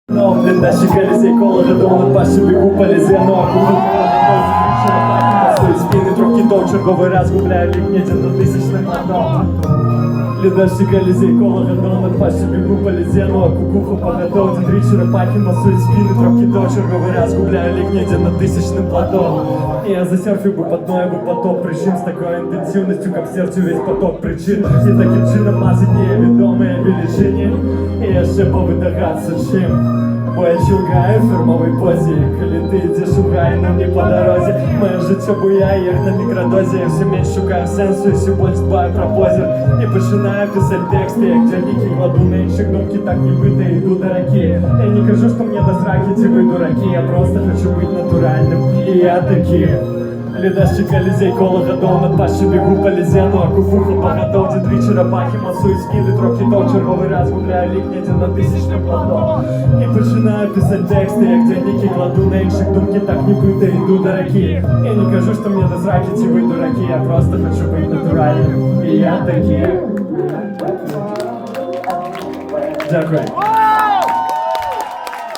Но, блин, наши колесей колода, дома паші бігу по лізяно. Спини трохи до черговий раз губляю лікнеться до тисячним платом. Лідаші колесей колода, дома паші бігу по лізяно. Кукуху поготовці, три черепахи масують спини трохи до черговий раз губляю лікнеться на тисячним платом. И я засерфил бы под ноя бы поток причин с такой интенсивностью, как в сердце весь поток причин. И таким чином мазать неведомые величини. И я ще повидагаться чим. Бо я чилгаю в фірмовій позі. Коли ти йдеш у рай, но не по дорозі. Моє життя буяє, як на мікродозі. Я все менш шукаю сенсу і все більш дбаю про позір. І починаю писати тексти, як дядіки. Кладу на інших думки, так не бито, йду до раки. Я не кажу, що мені до сраки, ці ви дураки. Я просто хочу бути натуральним, і я такий. Ледащий колізей, коло годов над паші бігу по лізяну. А кукуха поготовці, три черепахи масують спини трохи до черговий раз гуляю лікнеться на тисячне плато. І починаю писати тексти, як дядіки. Кладу на інших думки, так не бито, йду до раки. Я не кажу, що мені до сраки, ці ви дураки. Я просто хочу бути натуральним, і я такий. Дякую.